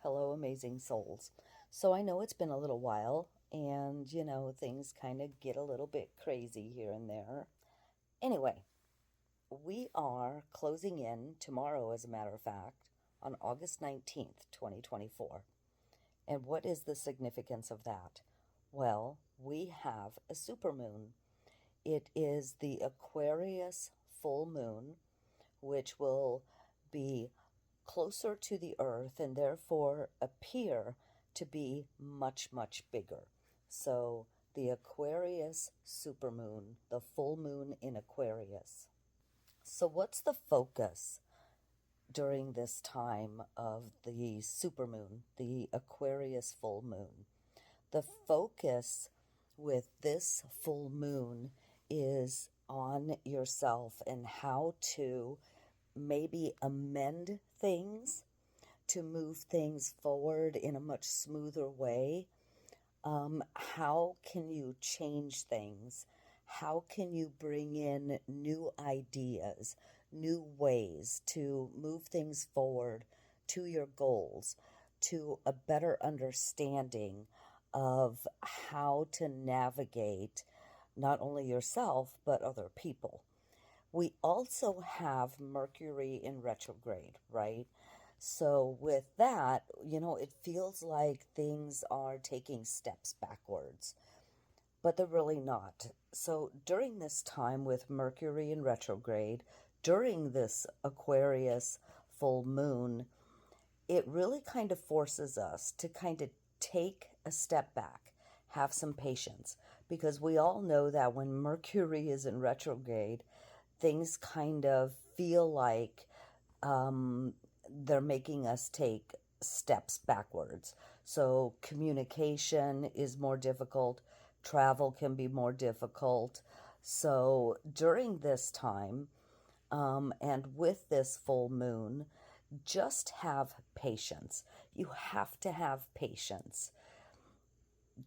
Hello, amazing souls. So I know it's been a little while, and things kind of get a little bit crazy here and there. Anyway, we are closing in tomorrow, as a matter of fact, on August 19th, 2024. And what is the significance of that? Well, we have a supermoon. It is the Aquarius full moon, which will be closer to the earth and therefore appear to be much, much bigger. So the Aquarius supermoon, the full moon in Aquarius. So what's the focus during this time of the supermoon, the Aquarius full moon? The focus with this full moon is on yourself and how to maybe amend things to move things forward in a much smoother way. How can you change things? How can you bring in new ideas, new ways to move things forward to your goals, to a better understanding of how to navigate not only yourself but other people? We also have Mercury in retrograde, right? So, with that, it feels like things are taking steps backwards, but they're really not. So, during this time with Mercury in retrograde, during this Aquarius full moon, it really kind of forces us to kind of take a step back, have some patience, because we all know that when Mercury is in retrograde, things kind of feel like they're making us take steps backwards. So communication is more difficult, travel can be more difficult. So during this time, and with this full moon, just have patience. You have to have patience.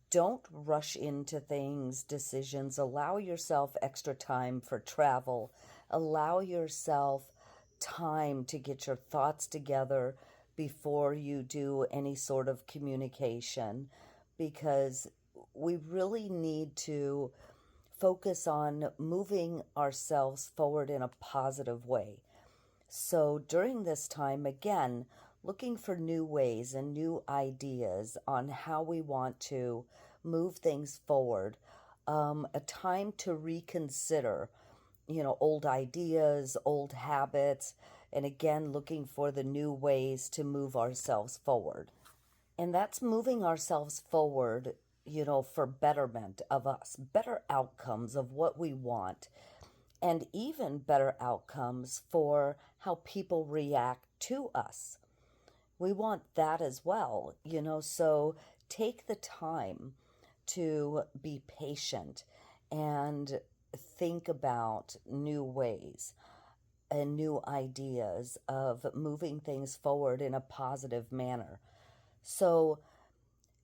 Don't rush into things, decisions. Allow yourself extra time for travel. Allow yourself time to get your thoughts together before you do any sort of communication, because we really need to focus on moving ourselves forward in a positive way. So during this time, again, looking for new ways and new ideas on how we want to move things forward, a time to reconsider, old ideas, old habits, and again, looking for the new ways to move ourselves forward. And that's moving ourselves forward, for betterment of us, better outcomes of what we want, and even better outcomes for how people react to us. We want that as well, so take the time to be patient and think about new ways and new ideas of moving things forward in a positive manner. So,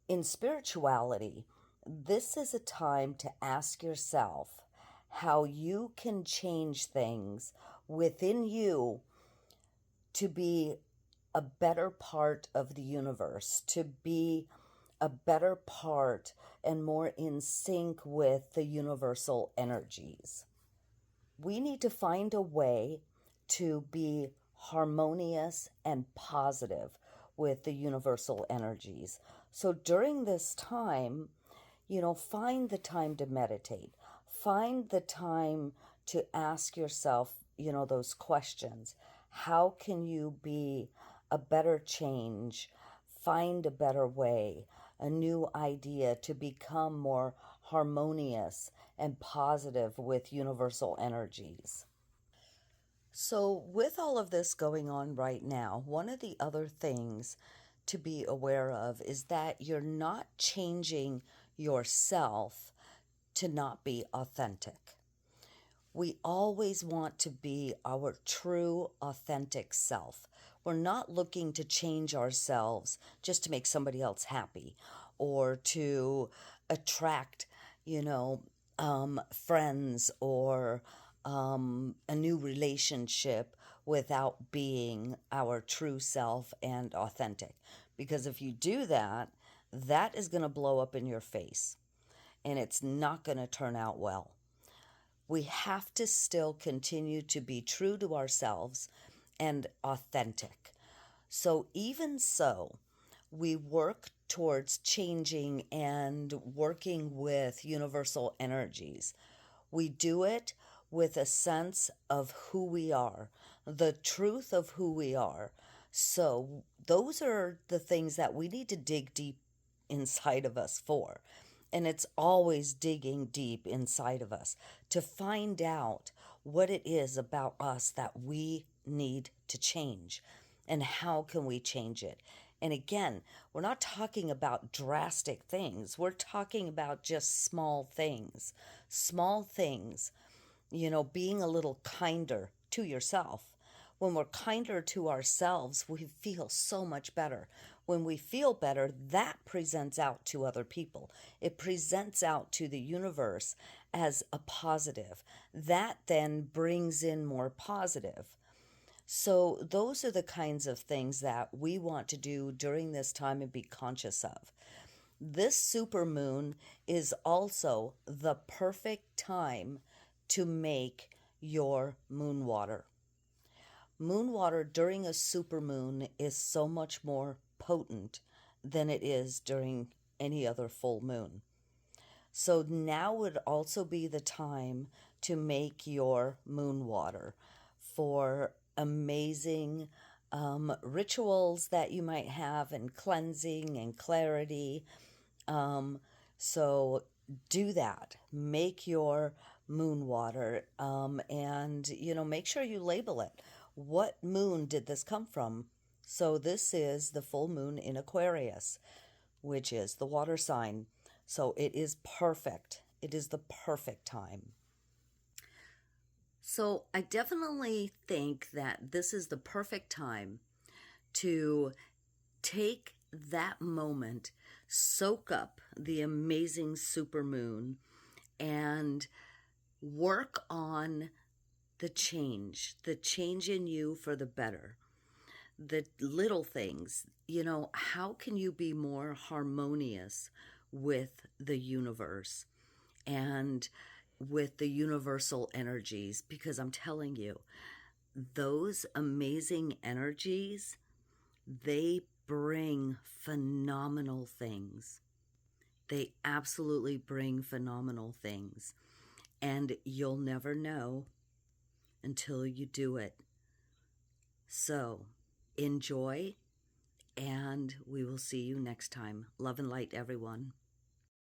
in spirituality, this is a time to ask yourself how you can change things within you to be a better part of the universe, to be a better part and more in sync with the universal energies. We need to find a way to be harmonious and positive with the universal energies. So during this time, find the time to meditate. Find the time to ask yourself, those questions. How can you be a better change? Find a better way, a new idea to become more harmonious and positive with universal energies. So, with all of this going on right now, one of the other things to be aware of is that you're not changing yourself to not be authentic. We always want to be our true, authentic self. We're not looking to change ourselves just to make somebody else happy or to attract, friends or a new relationship. without being our true self and authentic. Because if you do that, that is going to blow up in your face and it's not going to turn out well. We have to still continue to be true to ourselves and authentic. So, even so, we work towards changing and working with universal energies. We do it with a sense of who we are, the truth of who we are. So, those are the things that we need to dig deep inside of us for. And it's always digging deep inside of us to find out what it is about us that we need to change and how can we change it. And again, we're not talking about drastic things. We're talking about just small things. Small things, being a little kinder to yourself. When we're kinder to ourselves, we feel so much better. When we feel better, that presents out to other people. It presents out to the universe as a positive. That then brings in more positive. So, those are the kinds of things that we want to do during this time and be conscious of. This supermoon is also the perfect time to make your moon water. Moon water during a supermoon is so much more potent than it is during any other full moon. So now would also be the time to make your moon water for amazing rituals that you might have and cleansing and clarity. So do that. Make your moon water and, make sure you label it. What moon did this come from? So this is the full moon in Aquarius, which is the water sign. So it is perfect. It is the perfect time. So I definitely think that this is the perfect time to take that moment, soak up the amazing supermoon, and work on the change in you for the better. The little things, how can you be more harmonious with the universe and with the universal energies? Because I'm telling you, those amazing energies, they bring phenomenal things. They absolutely bring phenomenal things. And you'll never know until you do it. So enjoy, and we will see you next time. Love and light, everyone.